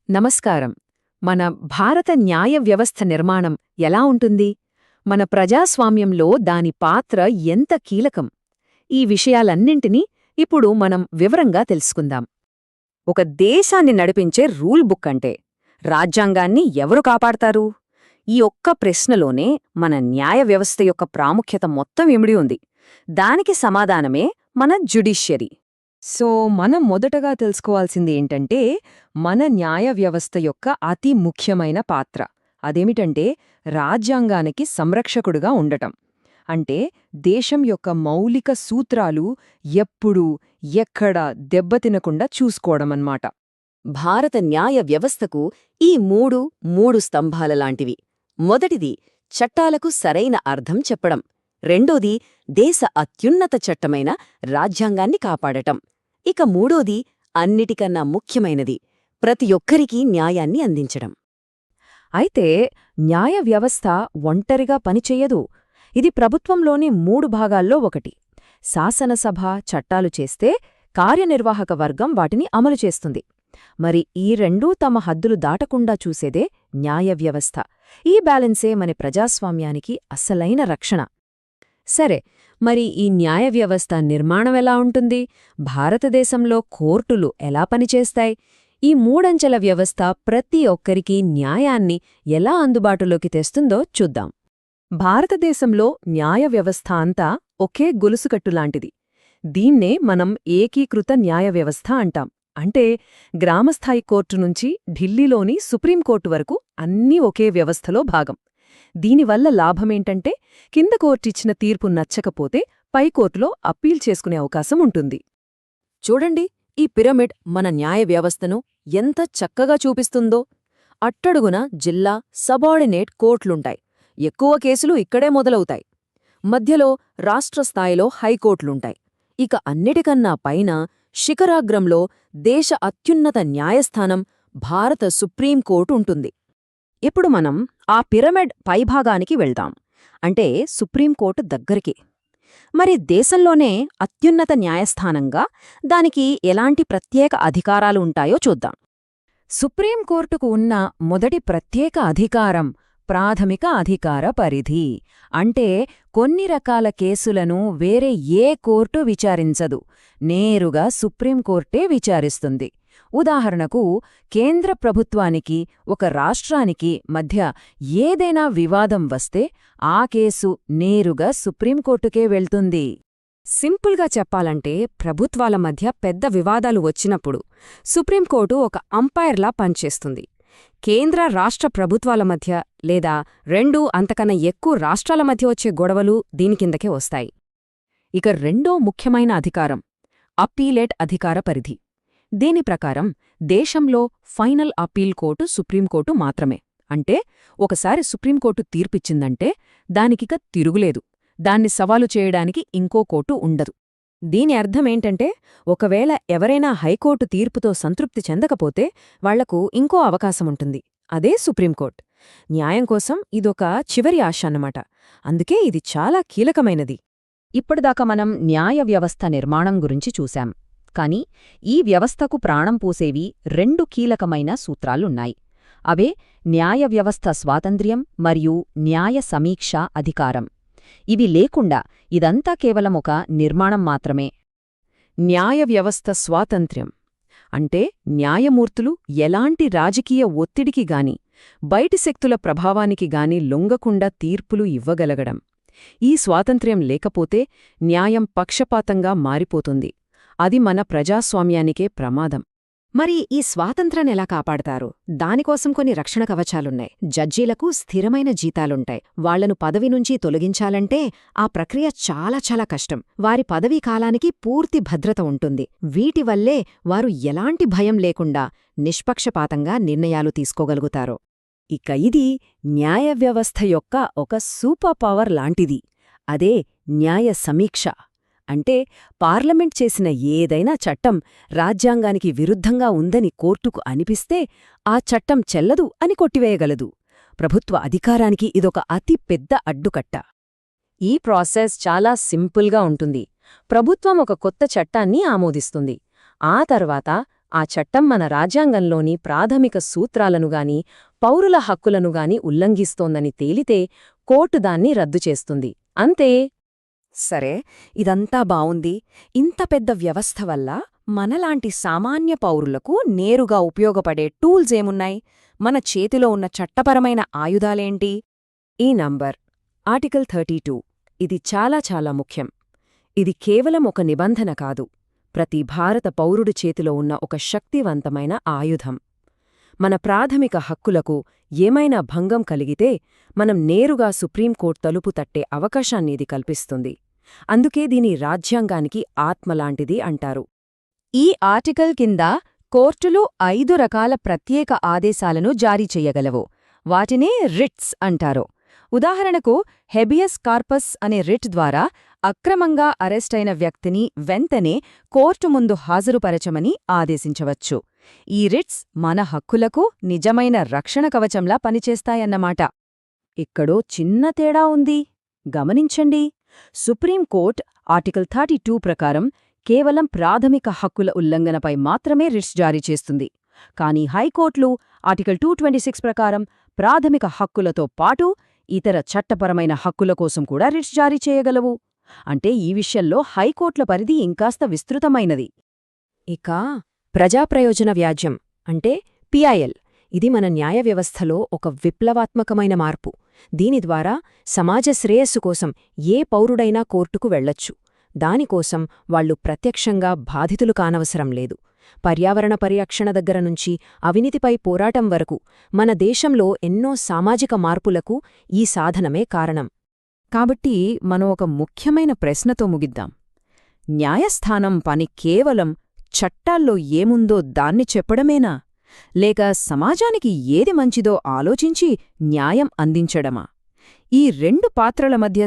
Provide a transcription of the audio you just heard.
నమస్కారం. మన భారత న్యాయ వ్యవస్థ నిర్మాణం ఎలా ఉంటుంది? మన ప్రజాస్వామ్యంలో దాని పాత్ర ఎంత కీలకం? ఈ విషయాలన్నింటినీ ఇప్పుడు మనం వివరంగా తెలుసుకుందాం. ఒక దేశాన్ని నడిపించే రూల్ బుక్ అంటే రాజ్యాంగాన్ని ఎవరు కాపాడతారు? ఈ ఒక్క ప్రశ్నలోనే మన న్యాయ వ్యవస్థ యొక్క ప్రాముఖ్యత మొత్తం ఇమిడి ఉంది. దానికి సమాధానమే మన జ్యుడిషియరీ. సో మనం మొదటగా తెలుసుకోవాల్సింది ఏంటంటే మన న్యాయ వ్యవస్థ యొక్క అతి ముఖ్యమైన పాత్ర అదేమిటంటే రాజ్యాంగానికి సంరక్షకుడుగా ఉండటం. అంటే దేశం యొక్క మౌలిక సూత్రాలు ఎప్పుడూ ఎక్కడ దెబ్బతినకుండా చూసుకోవడమన్నమాట. భారత న్యాయ వ్యవస్థకు ఈ మూడు స్తంభాలలాంటివి. మొదటిది చట్టాలకు సరైన అర్థం చెప్పడం. రెండోది దేశ అత్యున్నత చట్టమైన రాజ్యాంగాన్ని కాపాడటం. ఇక మూడోది అన్నిటికన్నా ముఖ్యమైనది ప్రతి ఒక్కరికీ న్యాయాన్ని అందించడం. అయితే న్యాయ వ్యవస్థ ఒంటరిగా పనిచెయ్యదు. ఇది ప్రభుత్వంలోని 3 భాగాల్లో ఒకటి. శాసనసభ చట్టాలు చేస్తే కార్యనిర్వాహక వర్గం వాటిని అమలు చేస్తుంది. మరి ఈ రెండూ తమ హద్దులు దాటకుండా చూసేదే న్యాయ వ్యవస్థ. ఈ బ్యాలెన్సే మన ప్రజాస్వామ్యానికి అసలైన రక్షణ. సరే, మరి ఈ న్యాయ వ్యవస్థ నిర్మాణం ఎలా ఉంటుంది? భారతదేశంలో కోర్టులు ఎలా పనిచేస్తాయి? ఈ మూడంచెల వ్యవస్థ ప్రతి ఒక్కరికీ న్యాయాన్ని ఎలా అందుబాటులోకి తెస్తుందో చూద్దాం. భారతదేశంలో న్యాయ వ్యవస్థ అంతా ఒకే గొలుసుకట్టులాంటిది. దీన్నే మనం ఏకీకృత న్యాయ వ్యవస్థ అంటాం. అంటే గ్రామస్థాయి కోర్టు నుంచి ఢిల్లీలోని సుప్రీంకోర్టు వరకు అన్నీ ఒకే వ్యవస్థలో భాగం. దీనివల్ల లాభమేంటంటే కింద కోర్టిచ్చిన తీర్పు నచ్చకపోతే పైకోర్టులో అప్పీల్ చేసుకునే అవకాశం ఉంటుంది. చూడండి, ఈ పిరమిడ్ మన న్యాయ వ్యవస్థను ఎంత చక్కగా చూపిస్తుందో. అట్టడుగున జిల్లా సబార్డినేట్ కోర్టులుంటాయి. ఎక్కువ కేసులు ఇక్కడే మొదలవుతాయి. మధ్యలో రాష్ట్ర స్థాయిలో హైకోర్టులుంటాయి. ఇక అన్నిటికన్నా పైన శిఖరాగ్రంలో దేశ అత్యున్నత న్యాయస్థానం భారత సుప్రీంకోర్టు ఉంటుంది. ఇప్పుడు మనం ఆ పిరమిడ్ పైభాగానికి వెళ్దాం. అంటే సుప్రీంకోర్టు దగ్గరికి. మరి దేశంలోనే అత్యున్నత న్యాయస్థానంగా దానికి ఎలాంటి ప్రత్యేక అధికారాలు ఉంటాయో చూద్దాం. సుప్రీంకోర్టుకు ఉన్న మొదటి ప్రత్యేక అధికారం ప్రాథమిక అధికార పరిధి. అంటే కొన్ని రకాల కేసులను వేరే ఏ కోర్టు విచారించదు, నేరుగా సుప్రీంకోర్టే విచారిస్తుంది. ఉదాహరణకు కేంద్ర ప్రభుత్వానికి ఒక రాష్ట్రానికి మధ్య ఏదైనా వివాదం వస్తే ఆ కేసు నేరుగా సుప్రీంకోర్టుకే వెళ్తుంది. సింపుల్గా చెప్పాలంటే ప్రభుత్వాల మధ్య పెద్ద వివాదాలు వచ్చినప్పుడు సుప్రీంకోర్టు ఒక అంపైర్లా పనిచేస్తుంది. కేంద్ర రాష్ట్ర ప్రభుత్వాల మధ్య లేదా రెండూ అంతకన్నా ఎక్కువ రాష్ట్రాల మధ్య వచ్చే గొడవలు దీని కిందకే వస్తాయి. ఇక రెండో ముఖ్యమైన అధికారం అప్పీలేట్ అధికార పరిధి. దీని ప్రకారం దేశంలో ఫైనల్ అప్పీల్ కోర్టు సుప్రీంకోర్టు మాత్రమే. అంటే ఒకసారి సుప్రీంకోర్టు తీర్పిచ్చిందంటే దానికిక తిరుగులేదు. దాన్ని సవాలు చేయడానికి ఇంకో కోర్టు ఉండదు. దీని అర్థమేంటంటే ఒకవేళ ఎవరైనా హైకోర్టు తీర్పుతో సంతృప్తి చెందకపోతే వాళ్లకు ఇంకో అవకాశముంటుంది. అదే సుప్రీంకోర్టు. న్యాయం కోసం ఇదొక చివరి ఆశ అన్నమాట. అందుకే ఇది చాలా కీలకమైనది. ఇప్పటిదాకా మనం న్యాయ వ్యవస్థ నిర్మాణం గురించి చూశాం. కాని ఈ వ్యవస్థకు ప్రాణం పోసేవి 2 కీలకమైన సూత్రాలున్నాయి. అవే న్యాయ వ్యవస్థ స్వాతంత్ర్యం మరియు న్యాయ సమీక్ష అధికారం. ఇవి లేకుండా ఇదంతా కేవలం ఒక నిర్మాణం మాత్రమే. న్యాయ వ్యవస్థ స్వాతంత్ర్యం అంటే న్యాయమూర్తులు ఎలాంటి రాజకీయ ఒత్తిడికి గాని బయటి శక్తుల ప్రభావానికి గాని లొంగకుండా తీర్పులు ఇవ్వగలగడం. ఈ స్వాతంత్ర్యం లేకపోతే న్యాయం పక్షపాతంగా మారిపోతుంది. అది మన ప్రజాస్వామ్యానికే ప్రమాదం. మరి ఈ స్వాతంత్రాన్ని ఎలా కాపాడతారు? దానికోసం కొన్ని రక్షణ కవచాలున్నాయి. జడ్జీలకు స్థిరమైన జీతాలుంటాయి. వాళ్లను పదవి నుంచి తొలగించాలంటే ఆ ప్రక్రియ చాలా కష్టం. వారి పదవీ కాలానికి పూర్తి భద్రత ఉంటుంది. వీటి వల్లే వారు ఎలాంటి భయం లేకుండా నిష్పక్షపాతంగా నిర్ణయాలు తీసుకోగలుగుతారు. ఇక ఇది న్యాయ వ్యవస్థ యొక్క ఒక సూపర్ పవర్ లాంటిది. అదే న్యాయ సమీక్ష. అంటే పార్లమెంట్ చేసిన ఏదైనా చట్టం రాజ్యాంగానికి విరుద్ధంగా ఉందని కోర్టుకు అనిపిస్తే ఆ చట్టం చెల్లదు అని కొట్టివేయగలదు. ప్రభుత్వ అధికారానికి ఇదొక అతి పెద్ద అడ్డుకట్ట. ఈ ప్రాసెస్ చాలా సింపుల్గా ఉంటుంది. ప్రభుత్వం ఒక కొత్త చట్టాన్ని ఆమోదిస్తుంది. ఆ తర్వాత ఆ చట్టం మన రాజ్యాంగంలోని ప్రాథమిక సూత్రాలనుగాని పౌరుల హక్కులనుగాని ఉల్లంఘిస్తోందని తేలితే కోర్టు దాన్ని రద్దు చేస్తుంది. అంతే. సరే, ఇదంతా బావుంది. ఇంత పెద్ద వ్యవస్థ వల్ల మనలాంటి సామాన్య పౌరులకు నేరుగా ఉపయోగపడే టూల్స్ ఏమున్నాయి? మన చేతిలో ఉన్న చట్టపరమైన ఆయుధాలేంటి? ఈ నంబర్ ఆర్టికల్ 32 ఇది చాలా చాలా ముఖ్యం. ఇది కేవలం ఒక నిబంధన కాదు, ప్రతి భారత పౌరుడి చేతిలో ఉన్న ఒక శక్తివంతమైన ఆయుధం. మన ప్రాథమిక హక్కులకు ఏమైనా భంగం కలిగితే మనం నేరుగా సుప్రీంకోర్టు తలుపు తట్టే అవకాశాన్ని ఇది కల్పిస్తుంది. అందుకే దీని రాజ్యాంగానికి ఆత్మలాంటిది అంటారు. ఈ ఆర్టికల్ కింద కోర్టులు 5 రకాల ప్రత్యేక ఆదేశాలను జారీ చెయ్యగలవు. వాటినే రిట్స్ అంటారు. ఉదాహరణకు హెబియస్ కార్పస్ అనే రిట్ ద్వారా అక్రమంగా అరెస్టైన వ్యక్తిని వెంటనే కోర్టు ముందు హాజరుపరచమని ఆదేశించవచ్చు. ఈ రిట్స్ మన హక్కులకు నిజమైన రక్షణ కవచంలా పనిచేస్తాయన్నమాట. ఇక్కడో చిన్న తేడా ఉంది, గమనించండి. సుప్రీంకోర్టు ఆర్టికల్ 32 ప్రకారం కేవలం ప్రాథమిక హక్కుల ఉల్లంఘనపై మాత్రమే రిట్స్ జారీ చేస్తుంది. కానీ హైకోర్టులు ఆర్టికల్ 226 ప్రకారం ప్రాథమిక హక్కులతో పాటు ఇతర చట్టపరమైన హక్కుల కోసం కూడా రిట్స్ జారీ చేయగలవు. అంటే ఈ విషయంలో హైకోర్టుల పరిధి ఇంకాస్త విస్తృతమైనది. ఇక ప్రజాప్రయోజన వ్యాజ్యం అంటే PIL, ఇది మన న్యాయ వ్యవస్థలో ఒక విప్లవాత్మకమైన మార్పు. దీని ద్వారా సమాజ శ్రేయస్సు కోసం ఏ పౌరుడైనా కోర్టుకు వెళ్లొచ్చు. దానికోసం వాళ్లు ప్రత్యక్షంగా బాధితులు కానవసరం లేదు. పర్యావరణ పరిరక్షణ దగ్గర నుంచి అవినీతిపై పోరాటం వరకు మన దేశంలో ఎన్నో సామాజిక మార్పులకు ఈ సాధనమే కారణం. కాబట్టి మనం ఒక ముఖ్యమైన ప్రశ్నతో ముగిద్దాం. న్యాయస్థానం పని కేవలం చట్టాల్లో ఏముందో దాన్ని చెప్పడమేనా, లేక సమాజానికి ఏది మంచిదో ఆలోచించి న్యాయం అందించడమా? ఈ రెండు పాత్రల మధ్య